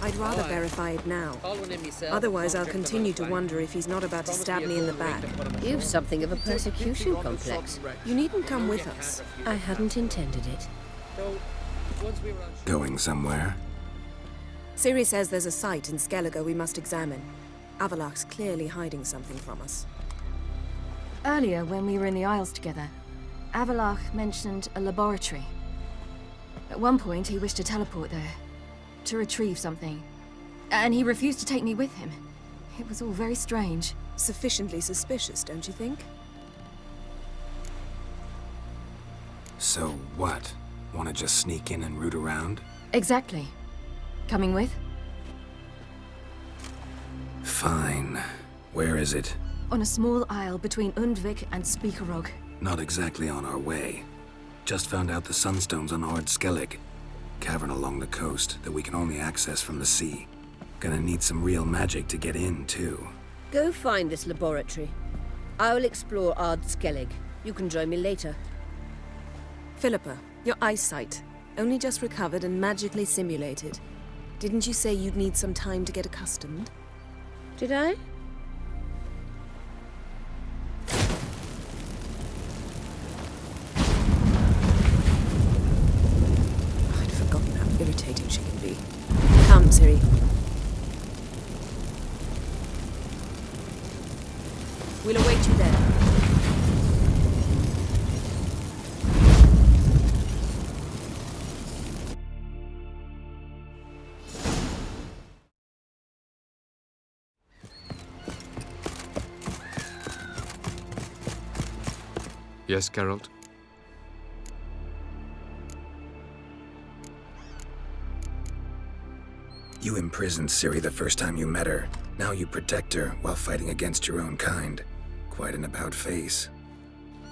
I'd rather verify it now. Otherwise, I'll continue to wonder if he's not about to stab me in the back. You've something of a persecution complex. You needn't come with us. I hadn't intended it. Going somewhere? Ciri says there's a site in Skellige we must examine. Avallac'h's clearly hiding something from us. Earlier, when we were in the Isles together, Avallac'h mentioned a laboratory. At one point, he wished to teleport there, to retrieve something. And he refused to take me with him. It was all very strange. Sufficiently suspicious, don't you think? So what? Want to just sneak in and root around? Exactly. Coming with? Fine. Where is it? On a small isle between Undvik and Speakerog. Not exactly on our way. Just found out the sunstones on Ard Skellig. Cavern along the coast that we can only access from the sea. Gonna need some real magic to get in, too. Go find this laboratory. I'll explore Ard Skellig. You can join me later. Philippa, your eyesight. Only just recovered and magically simulated. Didn't you say you'd need some time to get accustomed? Did I? I'd forgotten how irritating she can be. Come, Ciri. We'll await you there. Yes, Geralt? You imprisoned Ciri the first time you met her. Now you protect her while fighting against your own kind. Quite an about-face.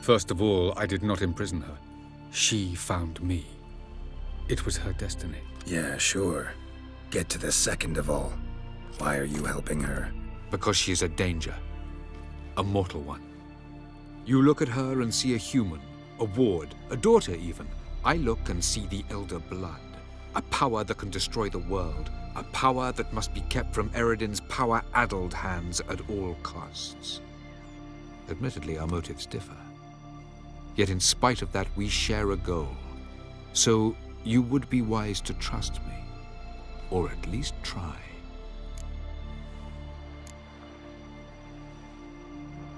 First of all, I did not imprison her. She found me. It was her destiny. Yeah, sure. Get to the second of all. Why are you helping her? Because she is a danger. A mortal one. You look at her and see a human, a ward, a daughter even. I look and see the Elder Blood. A power that can destroy the world. A power that must be kept from Eredin's power-addled hands at all costs. Admittedly, our motives differ. Yet in spite of that, we share a goal. So you would be wise to trust me. Or at least try.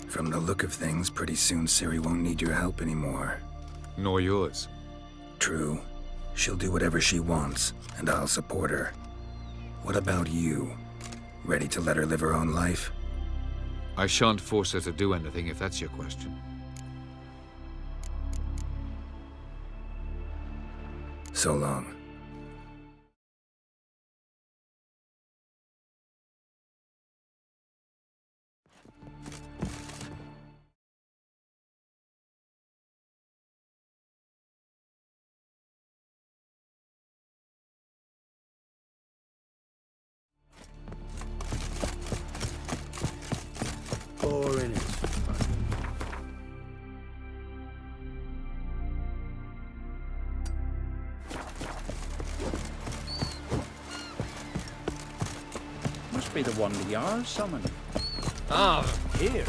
From the look of things, pretty soon Ciri won't need your help anymore. Nor yours. True. She'll do whatever she wants, and I'll support her. What about you? Ready to let her live her own life? I shan't force her to do anything if that's your question. So long. Must be the one the Jarl summoned. Ah, here.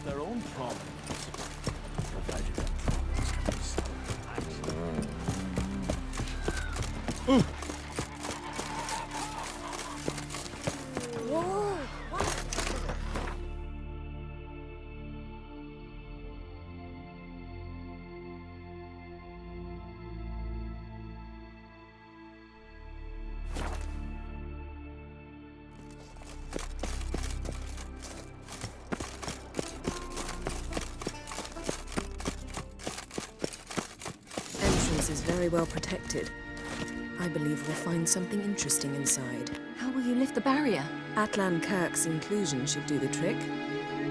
solve their own problems, provided that is very well protected. I believe we'll find something interesting inside. How will you lift the barrier? Atlan Kirk's inclusion should do the trick.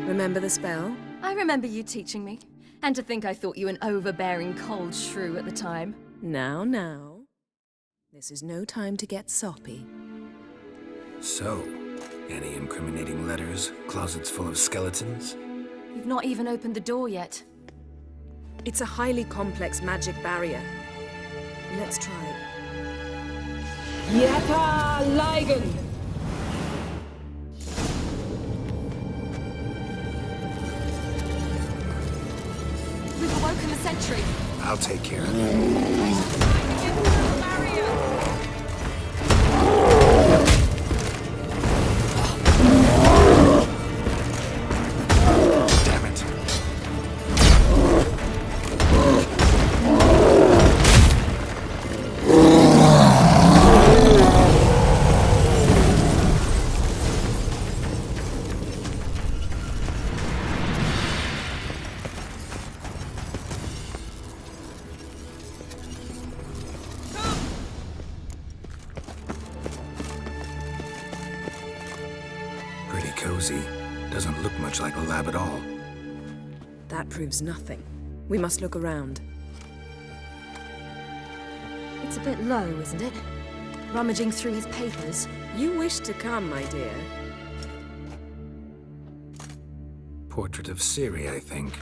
Remember the spell? I remember you teaching me. And to think I thought you an overbearing cold shrew at the time. Now. This is no time to get soppy. So, any incriminating letters? Closets full of skeletons? You've not even opened the door yet. It's a highly complex magic barrier. Let's try it. Yata Ligen! We've awoken the sentry. I'll take care of it. Damn it. Pretty cozy. Doesn't look much like a lab at all. That proves nothing. We must look around. It's a bit low, isn't it? Rummaging through his papers. You wish to come, my dear. Portrait of Ciri, I think.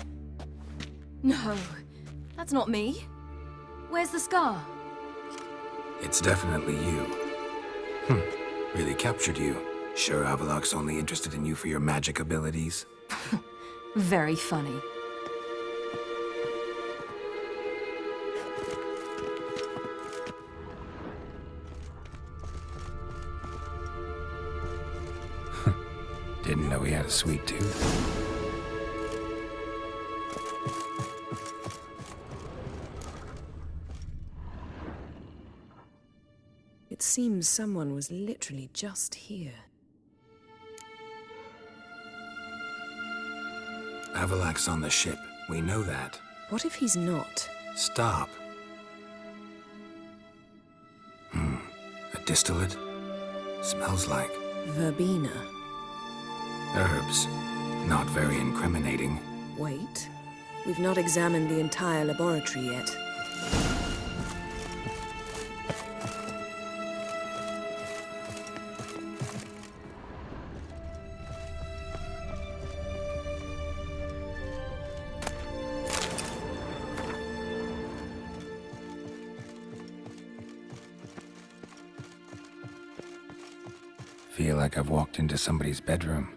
No, that's not me. Where's the scar? It's definitely you. Really captured you. Sure Avallac'h's only interested in you for your magic abilities? Very funny. Didn't know he had a sweet tooth. It seems someone was literally just here. Avallac'h's on the ship. We know that. What if he's not? Stop. A distillate? Smells like Verbena. herbs. Not very incriminating. Wait. We've not examined the entire laboratory yet. Feel like I've walked into somebody's bedroom.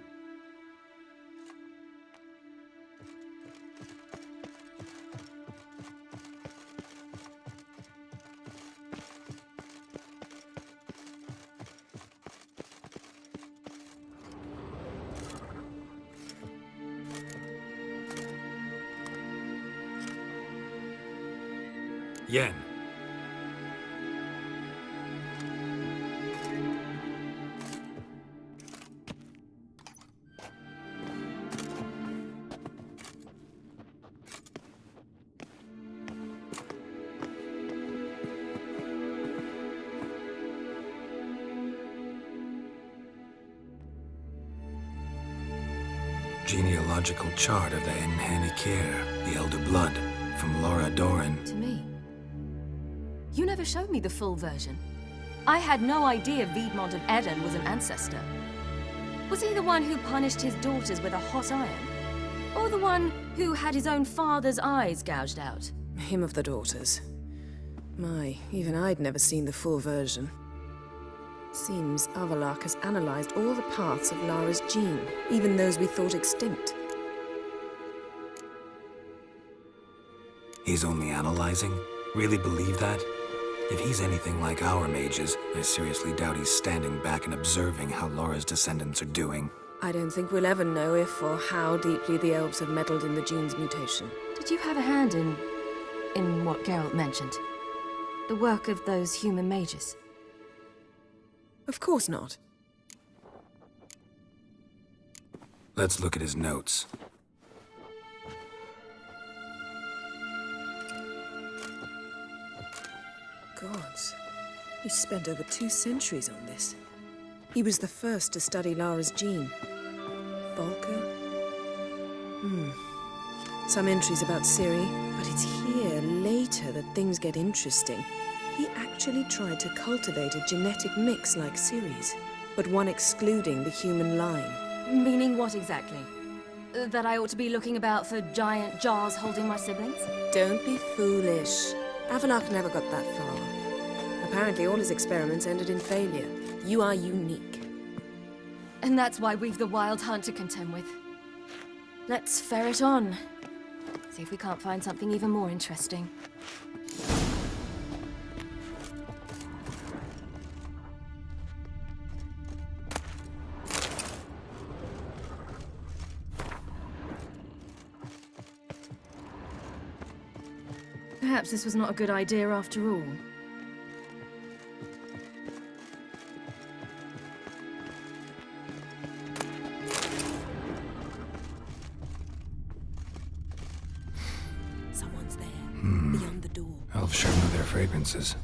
Yen. Genealogical chart of the Enhanikir, the Elder Blood, from Laura Doran. To me. You never showed me the full version. I had no idea Viedmont of Eden was an ancestor. Was he the one who punished his daughters with a hot iron? Or the one who had his own father's eyes gouged out? Him of the daughters. My, even I'd never seen the full version. Seems Avallac'h has analyzed all the paths of Lara's gene, even those we thought extinct. He's only analyzing? Really believe that? If he's anything like our mages, I seriously doubt he's standing back and observing how Laura's descendants are doing. I don't think we'll ever know if or how deeply the elves have meddled in the gene's mutation. Did you have a hand in what Geralt mentioned? The work of those human mages? Of course not. Let's look at his notes. Gods. He spent over 2 centuries on this. He was the first to study Lara's gene. Volker? Some entries about Ciri, but it's here, later, that things get interesting. He actually tried to cultivate a genetic mix like Ciri's, but one excluding the human line. Meaning what exactly? That I ought to be looking about for giant jars holding my siblings? Don't be foolish. Avallac'h never got that far. Apparently all his experiments ended in failure. You are unique. And that's why we've the Wild Hunt to contend with. Let's ferret on. See if we can't find something even more interesting. Perhaps this was not a good idea after all. Someone's there, beyond the door. Elves sure know their fragrances.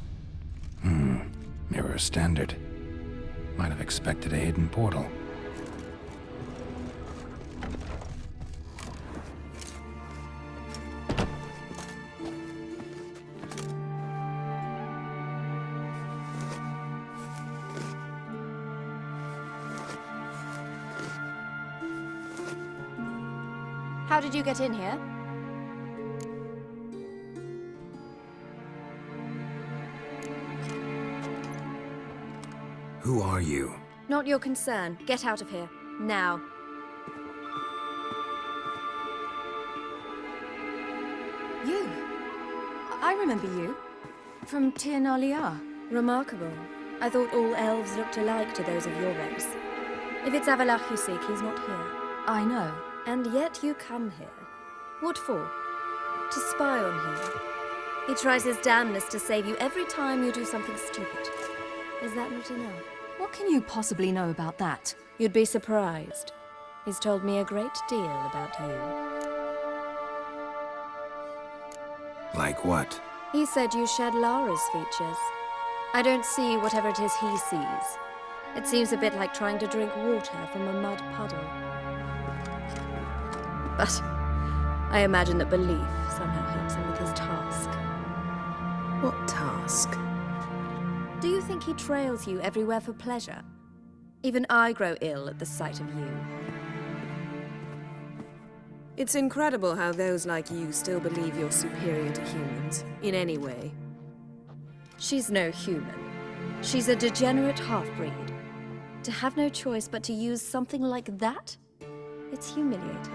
Mirror standard. Might have expected a hidden portal. How did you get in here? Who are you? Not your concern. Get out of here. Now. You? I remember you. From Tir na Liar. Remarkable. I thought all elves looked alike to those of your race. If it's Avallac'h you seek, he's not here. I know. And yet you come here. What for? To spy on him. He tries his damnedest to save you every time you do something stupid. Is that not enough? What can you possibly know about that? You'd be surprised. He's told me a great deal about you. Like what? He said you shared Lara's features. I don't see whatever it is he sees. It seems a bit like trying to drink water from a mud puddle. But I imagine that belief somehow helps him with his task. What task? Do you think he trails you everywhere for pleasure? Even I grow ill at the sight of you. It's incredible how those like you still believe you're superior to humans, in any way. She's no human. She's a degenerate half-breed. To have no choice but to use something like that? It's humiliating.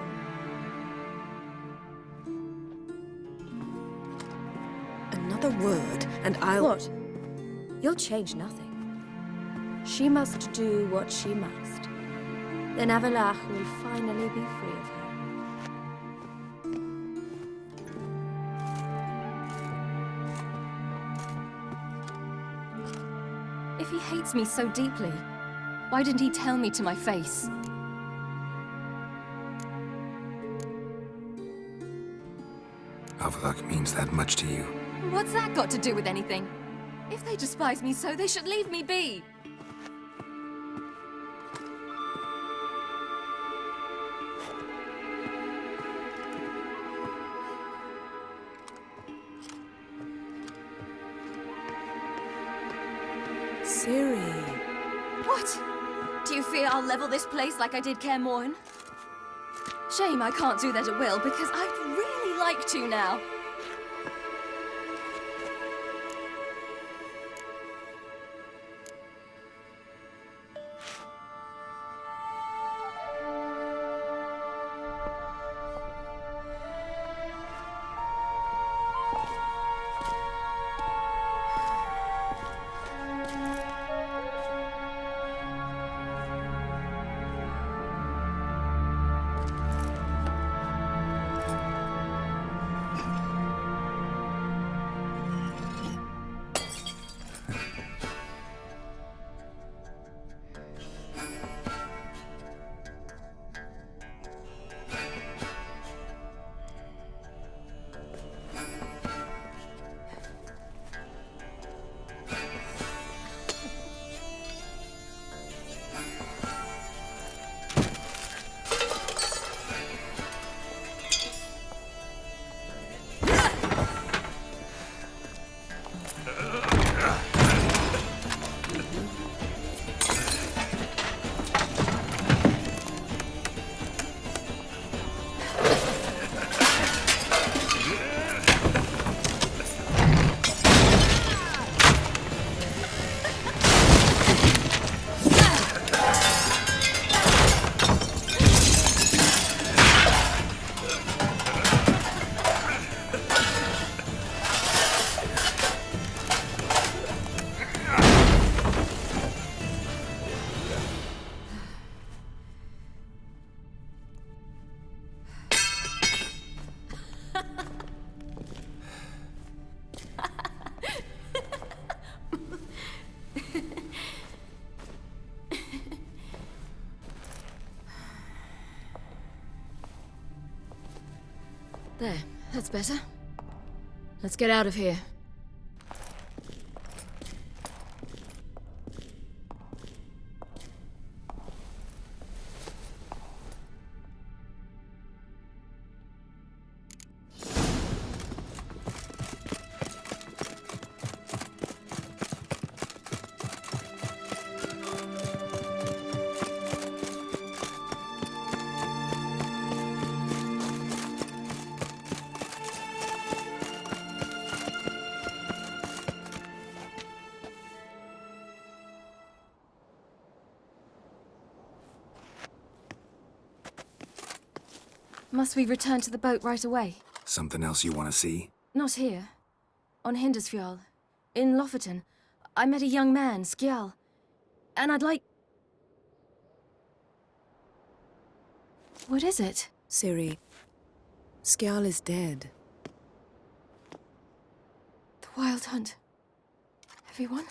Another word, and I'll... What? You'll change nothing. She must do what she must. Then Avallac'h will finally be free of her. If he hates me so deeply, why didn't he tell me to my face? Avallac'h means that much to you. What's that got to do with anything? If they despise me so, they should leave me be. Ciri. What? Do you fear I'll level this place like I did Kaer Morhen? Shame I can't do that at will, because I'd really like to now. There, that's better. Let's get out of here. Must we return to the boat right away? Something else you want to see? Not here. On Hindersfjall. In Lofoten. I met a young man, Skjal. And I'd like... What is it? Ciri, Skjal is dead. The Wild Hunt. Everyone?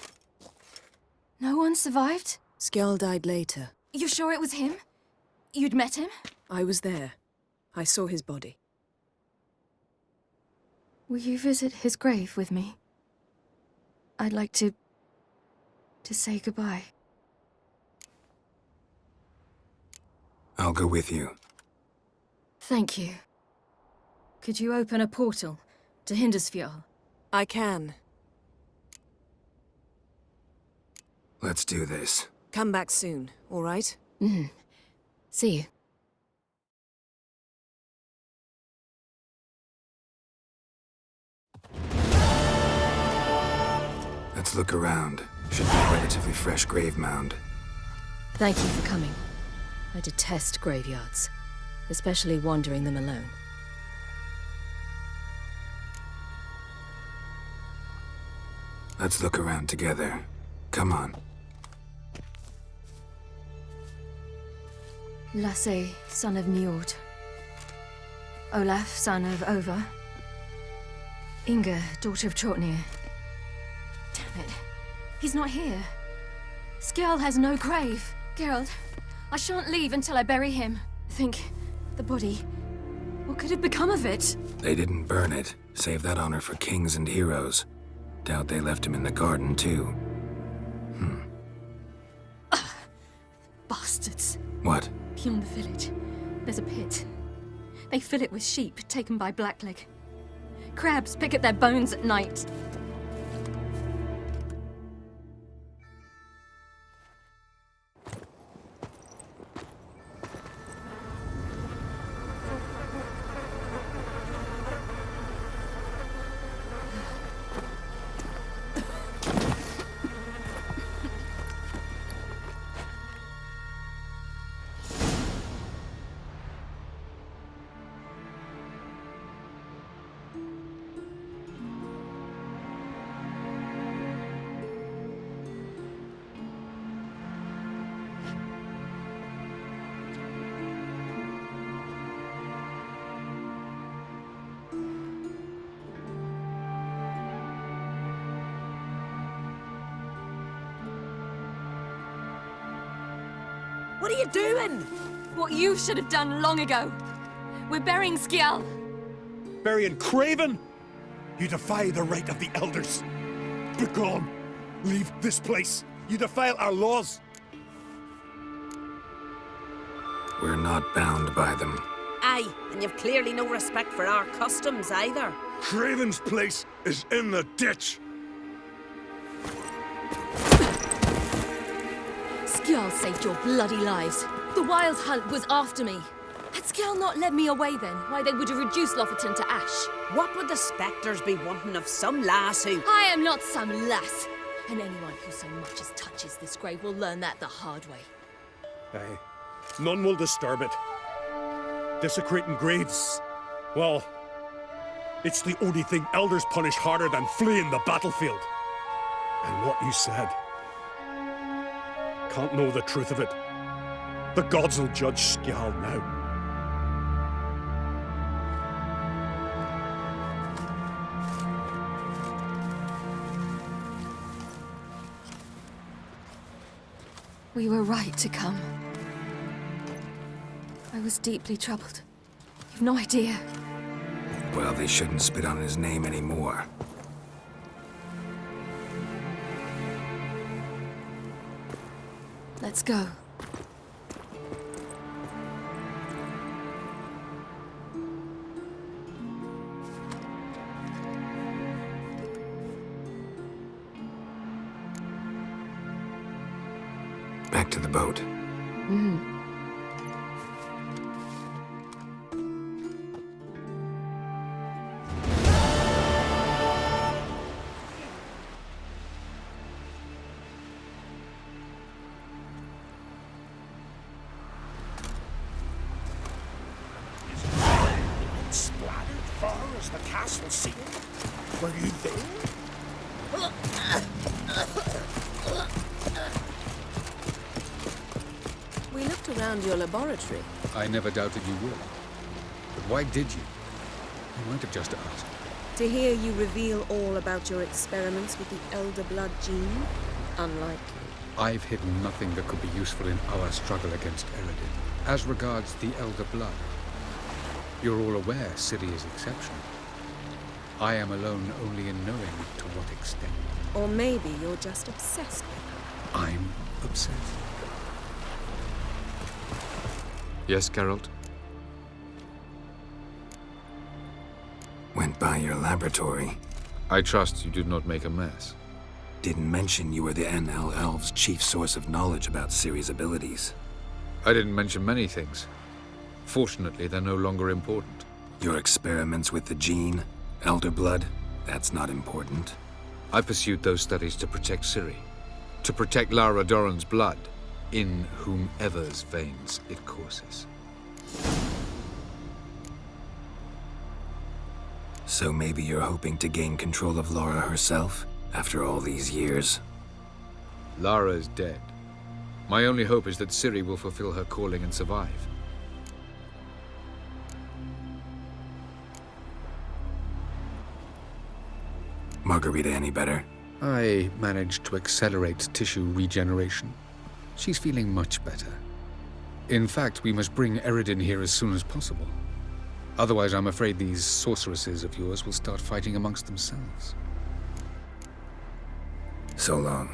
No one survived? Skjal died later. You sure it was him? You'd met him? I was there. I saw his body. Will you visit his grave with me? I'd like to say goodbye. I'll go with you. Thank you. Could you open a portal to Hindersfjall? I can. Let's do this. Come back soon, all right? See you. Let's look around. Should be a relatively fresh grave mound. Thank you for coming. I detest graveyards, especially wandering them alone. Let's look around together. Come on. Lasse, son of Njord. Olaf, son of Over. Inga, daughter of Trotnir. Damn it. He's not here. Skjal has no grave. Geralt, I shan't leave until I bury him. Think, the body. What could have become of it? They didn't burn it. Save that honor for kings and heroes. Doubt they left him in the garden, too. Bastards. What? Beyond the village, there's a pit. They fill it with sheep taken by Blackleg. Crabs pick at their bones at night. What are you doing? What you should have done long ago. We're burying Skjal. Burying Craven? You defy the right of the elders. Begone! Leave this place. You defile our laws. We're not bound by them. Aye, and you've clearly no respect for our customs either. Craven's place is in the ditch. Skjal saved your bloody lives. The Wild Hunt was after me. Had Skjal not led me away then, why they would have reduced Lofoten to ash. What would the spectres be wanting of some lass who... I am not some lass. And anyone who so much as touches this grave will learn that the hard way. Aye. None will disturb it. Desecrating graves. Well, it's the only thing elders punish harder than fleeing the battlefield. And what you said. Can't know the truth of it. The gods will judge Skjal now. We were right to come. I was deeply troubled. You've no idea. Well, they shouldn't spit on his name anymore. Let's go. Back to the boat. Splattered far as the castle ceiling? Were you there? We looked around your laboratory. I never doubted you would. But why did you? You might have just asked. To hear you reveal all about your experiments with the Elder Blood gene? Unlikely. I've hidden nothing that could be useful in our struggle against Eredin. As regards the Elder Blood, you're all aware Ciri is exceptional. I am alone only in knowing to what extent. Or maybe you're just obsessed with her. I'm obsessed. Yes, Geralt? Went by your laboratory. I trust you did not make a mess. Didn't mention you were the NL Elves' chief source of knowledge about Ciri's abilities. I didn't mention many things. Fortunately, they're no longer important. Your experiments with the gene, Elder Blood, that's not important. I pursued those studies to protect Ciri. To protect Lara Dorren's blood, in whomever's veins it courses. So maybe you're hoping to gain control of Lara herself, after all these years? Lara is dead. My only hope is that Ciri will fulfill her calling and survive. Margarita any better? I managed to accelerate tissue regeneration. She's feeling much better. In fact, we must bring Eredin here as soon as possible. Otherwise, I'm afraid these sorceresses of yours will start fighting amongst themselves. So long.